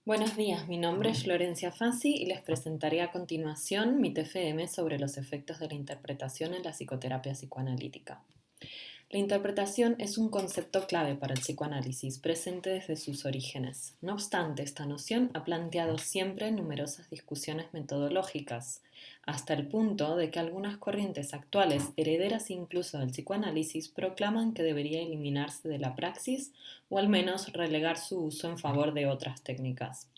Buenos días, mi nombre es Florencia Fassi y les presentaré a continuación mi TFM sobre los efectos de la interpretación en la psicoterapia psicoanalítica. La interpretación es un concepto clave para el psicoanálisis, presente desde sus orígenes. No obstante, esta noción ha planteado siempre numerosas discusiones metodológicas, hasta el punto de que algunas corrientes actuales, herederas incluso del psicoanálisis, proclaman que debería eliminarse de la praxis o al menos relegar su uso en favor de otras técnicas.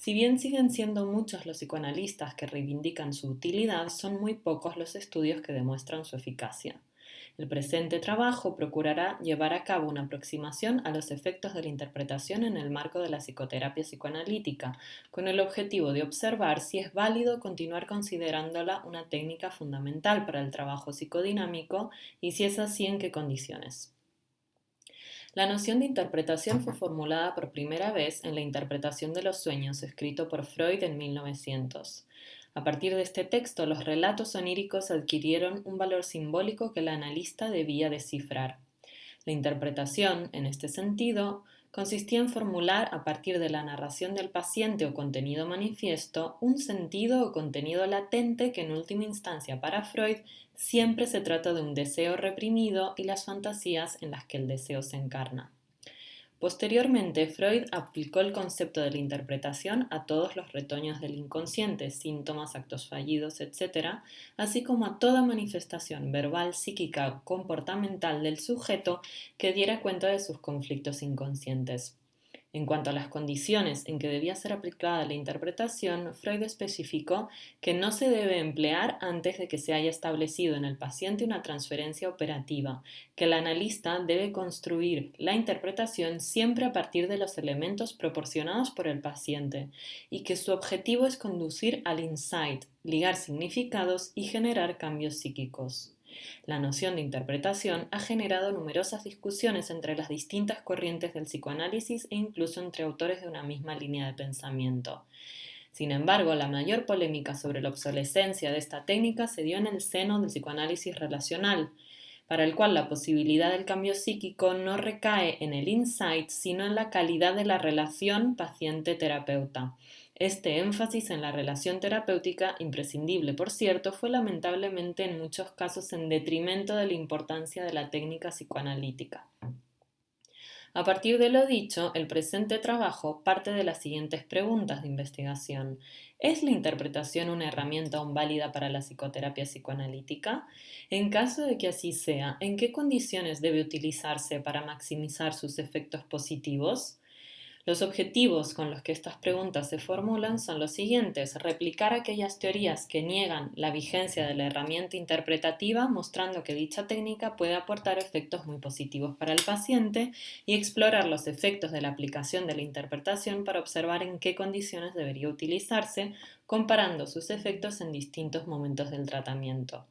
Si bien siguen siendo muchos los psicoanalistas que reivindican su utilidad, son muy pocos los estudios que demuestran su eficacia. El presente trabajo procurará llevar a cabo una aproximación a los efectos de la interpretación en el marco de la psicoterapia psicoanalítica, con el objetivo de observar si es válido continuar considerándola una técnica fundamental para el trabajo psicodinámico y si es así, en qué condiciones. La noción de interpretación fue formulada por primera vez en la Interpretación de los sueños, escrito por Freud en 1900. A partir de este texto, los relatos oníricos adquirieron un valor simbólico que el analista debía descifrar. La interpretación, en este sentido, consistía en formular a partir de la narración del paciente o contenido manifiesto un sentido o contenido latente que en última instancia para Freud siempre se trata de un deseo reprimido y las fantasías en las que el deseo se encarna. Posteriormente, Freud aplicó el concepto de la interpretación a todos los retoños del inconsciente, síntomas, actos fallidos, etc., así como a toda manifestación verbal, psíquica o comportamental del sujeto que diera cuenta de sus conflictos inconscientes. En cuanto a las condiciones en que debía ser aplicada la interpretación, Freud especificó que no se debe emplear antes de que se haya establecido en el paciente una transferencia operativa, que el analista debe construir la interpretación siempre a partir de los elementos proporcionados por el paciente y que su objetivo es conducir al insight, ligar significados y generar cambios psíquicos. La noción de interpretación ha generado numerosas discusiones entre las distintas corrientes del psicoanálisis e incluso entre autores de una misma línea de pensamiento. Sin embargo, la mayor polémica sobre la obsolescencia de esta técnica se dio en el seno del psicoanálisis relacional, para el cual la posibilidad del cambio psíquico no recae en el insight, sino en la calidad de la relación paciente-terapeuta. Este énfasis en la relación terapéutica, imprescindible por cierto, fue lamentablemente en muchos casos en detrimento de la importancia de la técnica psicoanalítica. A partir de lo dicho, el presente trabajo parte de las siguientes preguntas de investigación. ¿Es la interpretación una herramienta aún válida para la psicoterapia psicoanalítica? En caso de que así sea, ¿en qué condiciones debe utilizarse para maximizar sus efectos positivos? Los objetivos con los que estas preguntas se formulan son los siguientes: replicar aquellas teorías que niegan la vigencia de la herramienta interpretativa, mostrando que dicha técnica puede aportar efectos muy positivos para el paciente, y explorar los efectos de la aplicación de la interpretación para observar en qué condiciones debería utilizarse, comparando sus efectos en distintos momentos del tratamiento.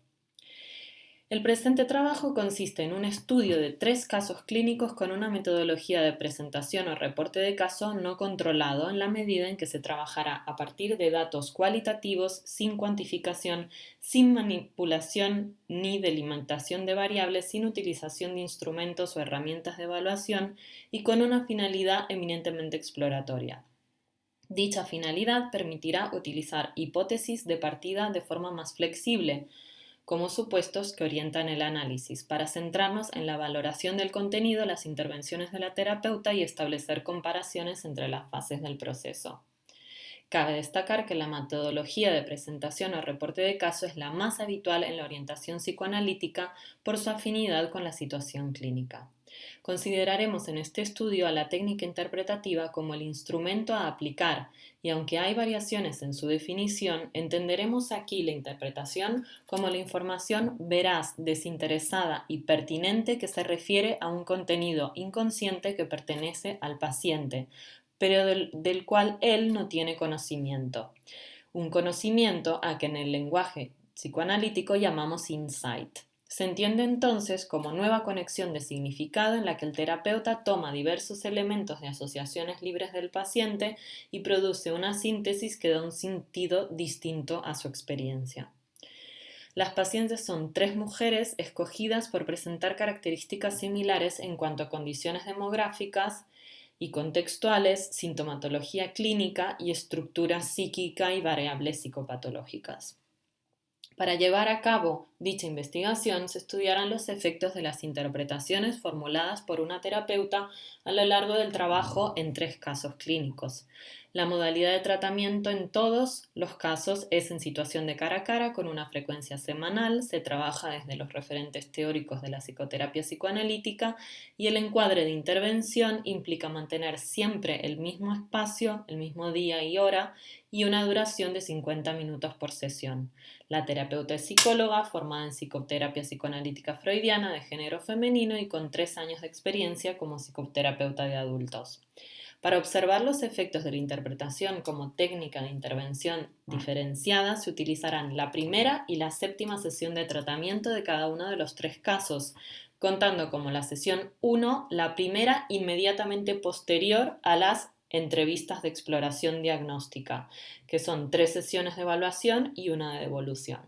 El presente trabajo consiste en un estudio de 3 casos clínicos con una metodología de presentación o reporte de caso no controlado, en la medida en que se trabajará a partir de datos cualitativos, sin cuantificación, sin manipulación ni delimitación de variables, sin utilización de instrumentos o herramientas de evaluación y con una finalidad eminentemente exploratoria. Dicha finalidad permitirá utilizar hipótesis de partida de forma más flexible, como supuestos que orientan el análisis, para centrarnos en la valoración del contenido, las intervenciones de la terapeuta y establecer comparaciones entre las fases del proceso. Cabe destacar que la metodología de presentación o reporte de caso es la más habitual en la orientación psicoanalítica por su afinidad con la situación clínica. Consideraremos en este estudio a la técnica interpretativa como el instrumento a aplicar, y aunque hay variaciones en su definición, entenderemos aquí la interpretación como la información veraz, desinteresada y pertinente que se refiere a un contenido inconsciente que pertenece al paciente, pero del cual él no tiene conocimiento. Un conocimiento a que en el lenguaje psicoanalítico llamamos insight. Se entiende entonces como nueva conexión de significado en la que el terapeuta toma diversos elementos de asociaciones libres del paciente y produce una síntesis que da un sentido distinto a su experiencia. Las pacientes son 3 mujeres escogidas por presentar características similares en cuanto a condiciones demográficas, y contextuales, sintomatología clínica y estructura psíquica y variables psicopatológicas. Para llevar a cabo dicha investigación se estudiarán los efectos de las interpretaciones formuladas por una terapeuta a lo largo del trabajo en 3 casos clínicos. La modalidad de tratamiento en todos los casos es en situación de cara a cara con una frecuencia semanal, se trabaja desde los referentes teóricos de la psicoterapia psicoanalítica y el encuadre de intervención implica mantener siempre el mismo espacio, el mismo día y hora y una duración de 50 minutos por sesión. La terapeuta es psicóloga, formada en psicoterapia psicoanalítica freudiana de género femenino y con 3 años de experiencia como psicoterapeuta de adultos. Para observar los efectos de la interpretación como técnica de intervención diferenciada, se utilizarán la primera y la séptima sesión de tratamiento de cada uno de los 3 casos, contando como la sesión 1 la primera inmediatamente posterior a las entrevistas de exploración diagnóstica, que son 3 sesiones de evaluación y una de devolución.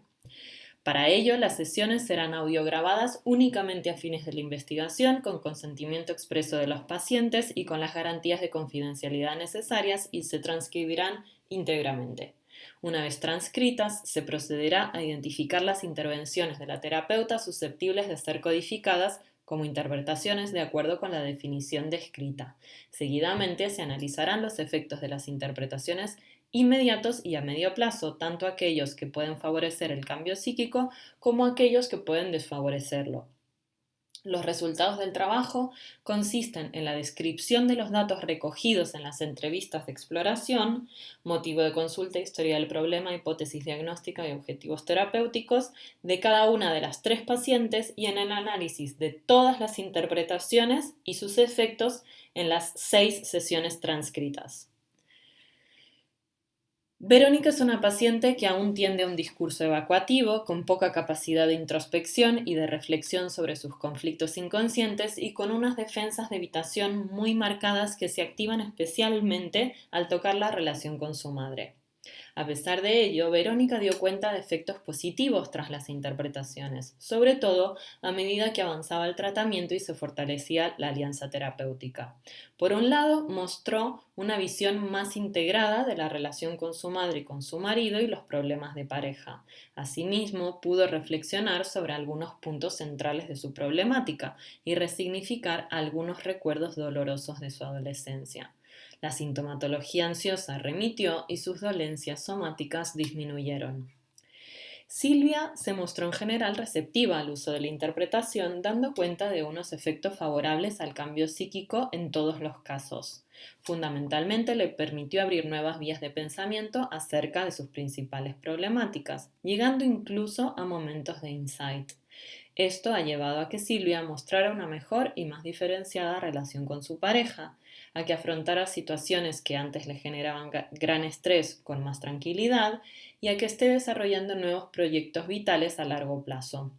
Para ello, las sesiones serán audiograbadas únicamente a fines de la investigación, con consentimiento expreso de los pacientes y con las garantías de confidencialidad necesarias y se transcribirán íntegramente. Una vez transcritas, se procederá a identificar las intervenciones de la terapeuta susceptibles de ser codificadas como interpretaciones de acuerdo con la definición descrita. Seguidamente se analizarán los efectos de las interpretaciones inmediatos y a medio plazo, tanto aquellos que pueden favorecer el cambio psíquico como aquellos que pueden desfavorecerlo. Los resultados del trabajo consisten en la descripción de los datos recogidos en las entrevistas de exploración, motivo de consulta, historia del problema, hipótesis diagnóstica y objetivos terapéuticos de cada una de las 3 pacientes y en el análisis de todas las interpretaciones y sus efectos en las 6 sesiones transcritas. Verónica es una paciente que aún tiende a un discurso evacuativo, con poca capacidad de introspección y de reflexión sobre sus conflictos inconscientes y con unas defensas de evitación muy marcadas que se activan especialmente al tocar la relación con su madre. A pesar de ello, Verónica dio cuenta de efectos positivos tras las interpretaciones, sobre todo a medida que avanzaba el tratamiento y se fortalecía la alianza terapéutica. Por un lado, mostró una visión más integrada de la relación con su madre y con su marido y los problemas de pareja. Asimismo, pudo reflexionar sobre algunos puntos centrales de su problemática y resignificar algunos recuerdos dolorosos de su adolescencia. La sintomatología ansiosa remitió y sus dolencias somáticas disminuyeron. Silvia se mostró en general receptiva al uso de la interpretación, dando cuenta de unos efectos favorables al cambio psíquico en todos los casos. Fundamentalmente le permitió abrir nuevas vías de pensamiento acerca de sus principales problemáticas, llegando incluso a momentos de insight. Esto ha llevado a que Silvia mostrara una mejor y más diferenciada relación con su pareja, a que afrontara situaciones que antes le generaban gran estrés con más tranquilidad y a que esté desarrollando nuevos proyectos vitales a largo plazo.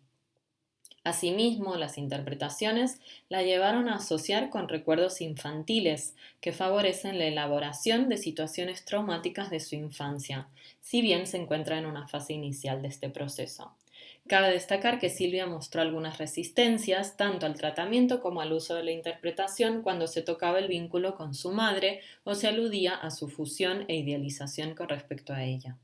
Asimismo, las interpretaciones la llevaron a asociar con recuerdos infantiles que favorecen la elaboración de situaciones traumáticas de su infancia, si bien se encuentra en una fase inicial de este proceso. Cabe destacar que Silvia mostró algunas resistencias tanto al tratamiento como al uso de la interpretación cuando se tocaba el vínculo con su madre o se aludía a su fusión e idealización con respecto a ella.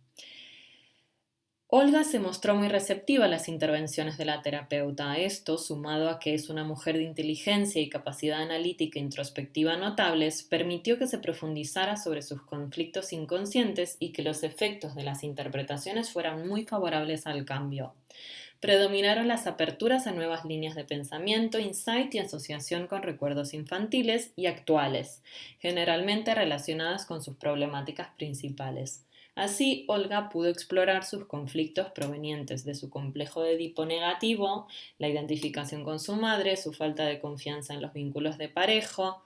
Olga se mostró muy receptiva a las intervenciones de la terapeuta. Esto, sumado a que es una mujer de inteligencia y capacidad analítica e introspectiva notables, permitió que se profundizara sobre sus conflictos inconscientes y que los efectos de las interpretaciones fueran muy favorables al cambio. Predominaron las aperturas a nuevas líneas de pensamiento, insight y asociación con recuerdos infantiles y actuales, generalmente relacionadas con sus problemáticas principales. Así, Olga pudo explorar sus conflictos provenientes de su complejo de Edipo negativo, la identificación con su madre, su falta de confianza en los vínculos de pareja,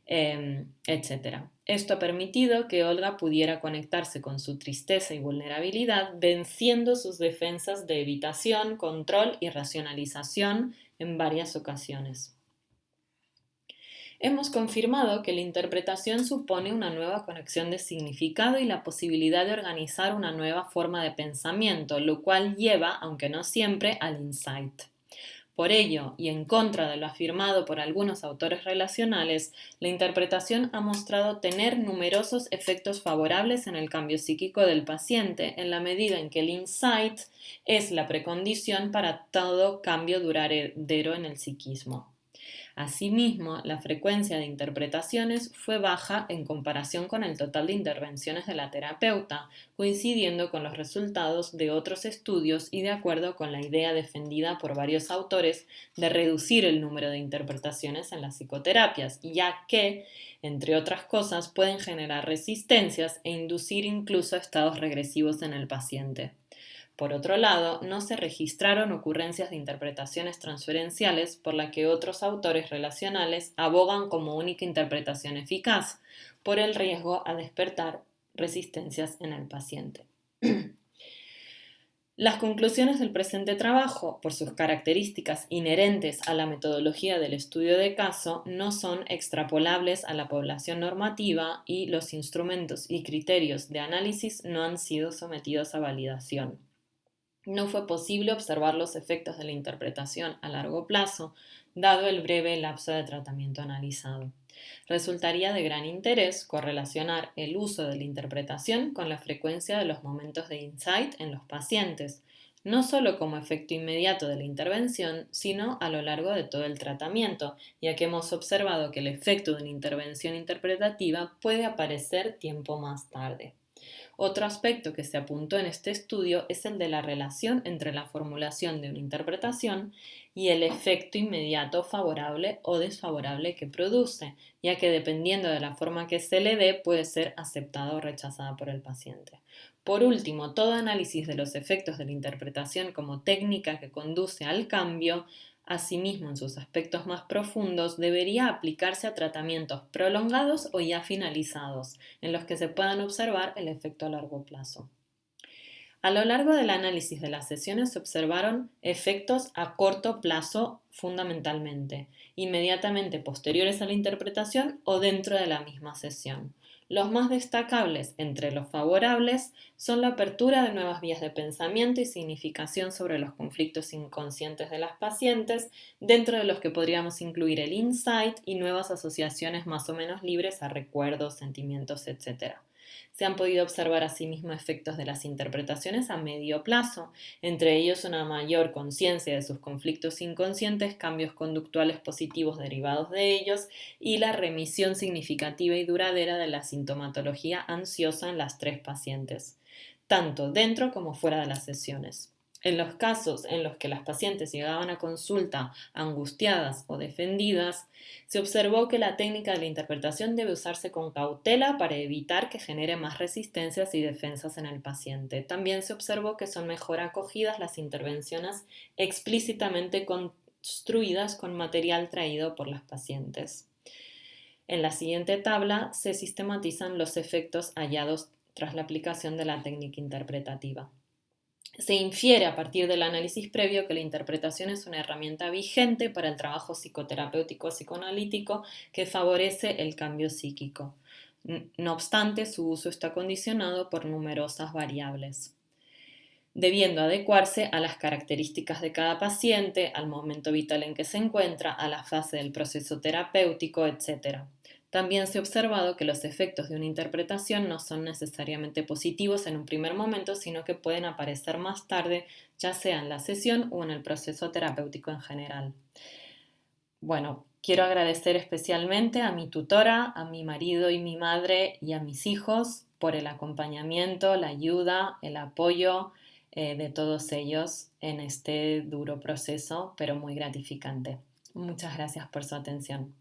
etc. Esto ha permitido que Olga pudiera conectarse con su tristeza y vulnerabilidad, venciendo sus defensas de evitación, control y racionalización en varias ocasiones. Hemos confirmado que la interpretación supone una nueva conexión de significado y la posibilidad de organizar una nueva forma de pensamiento, lo cual lleva, aunque no siempre, al insight. Por ello, y en contra de lo afirmado por algunos autores relacionales, la interpretación ha mostrado tener numerosos efectos favorables en el cambio psíquico del paciente, en la medida en que el insight es la precondición para todo cambio duradero en el psiquismo. Asimismo, la frecuencia de interpretaciones fue baja en comparación con el total de intervenciones de la terapeuta, coincidiendo con los resultados de otros estudios y de acuerdo con la idea defendida por varios autores de reducir el número de interpretaciones en las psicoterapias, ya que, entre otras cosas, pueden generar resistencias e inducir incluso estados regresivos en el paciente. Por otro lado, no se registraron ocurrencias de interpretaciones transferenciales por la que otros autores relacionales abogan como única interpretación eficaz, por el riesgo a despertar resistencias en el paciente. Las conclusiones del presente trabajo, por sus características inherentes a la metodología del estudio de caso, no son extrapolables a la población normativa y los instrumentos y criterios de análisis no han sido sometidos a validación. No fue posible observar los efectos de la interpretación a largo plazo, dado el breve lapso de tratamiento analizado. Resultaría de gran interés correlacionar el uso de la interpretación con la frecuencia de los momentos de insight en los pacientes, no solo como efecto inmediato de la intervención, sino a lo largo de todo el tratamiento, ya que hemos observado que el efecto de una intervención interpretativa puede aparecer tiempo más tarde. Otro aspecto que se apuntó en este estudio es el de la relación entre la formulación de una interpretación y el efecto inmediato favorable o desfavorable que produce, ya que dependiendo de la forma que se le dé puede ser aceptada o rechazada por el paciente. Por último, todo análisis de los efectos de la interpretación como técnica que conduce al cambio, asimismo en sus aspectos más profundos, debería aplicarse a tratamientos prolongados o ya finalizados, en los que se puedan observar el efecto a largo plazo. A lo largo del análisis de las sesiones se observaron efectos a corto plazo fundamentalmente, inmediatamente posteriores a la interpretación o dentro de la misma sesión. Los más destacables entre los favorables son la apertura de nuevas vías de pensamiento y significación sobre los conflictos inconscientes de las pacientes, dentro de los que podríamos incluir el insight y nuevas asociaciones más o menos libres a recuerdos, sentimientos, etc. Se han podido observar asimismo efectos de las interpretaciones a medio plazo, entre ellos una mayor conciencia de sus conflictos inconscientes, cambios conductuales positivos derivados de ellos y la remisión significativa y duradera de la sintomatología ansiosa en las 3 pacientes, tanto dentro como fuera de las sesiones. En los casos en los que las pacientes llegaban a consulta angustiadas o defendidas, se observó que la técnica de la interpretación debe usarse con cautela para evitar que genere más resistencias y defensas en el paciente. También se observó que son mejor acogidas las intervenciones explícitamente construidas con material traído por las pacientes. En la siguiente tabla se sistematizan los efectos hallados tras la aplicación de la técnica interpretativa. Se infiere a partir del análisis previo que la interpretación es una herramienta vigente para el trabajo psicoterapéutico psicoanalítico que favorece el cambio psíquico. No obstante, su uso está condicionado por numerosas variables, debiendo adecuarse a las características de cada paciente, al momento vital en que se encuentra, a la fase del proceso terapéutico, etc. También se ha observado que los efectos de una interpretación no son necesariamente positivos en un primer momento, sino que pueden aparecer más tarde, ya sea en la sesión o en el proceso terapéutico en general. Bueno, quiero agradecer especialmente a mi tutora, a mi marido y mi madre y a mis hijos por el acompañamiento, la ayuda, el apoyo de todos ellos en este duro proceso, pero muy gratificante. Muchas gracias por su atención.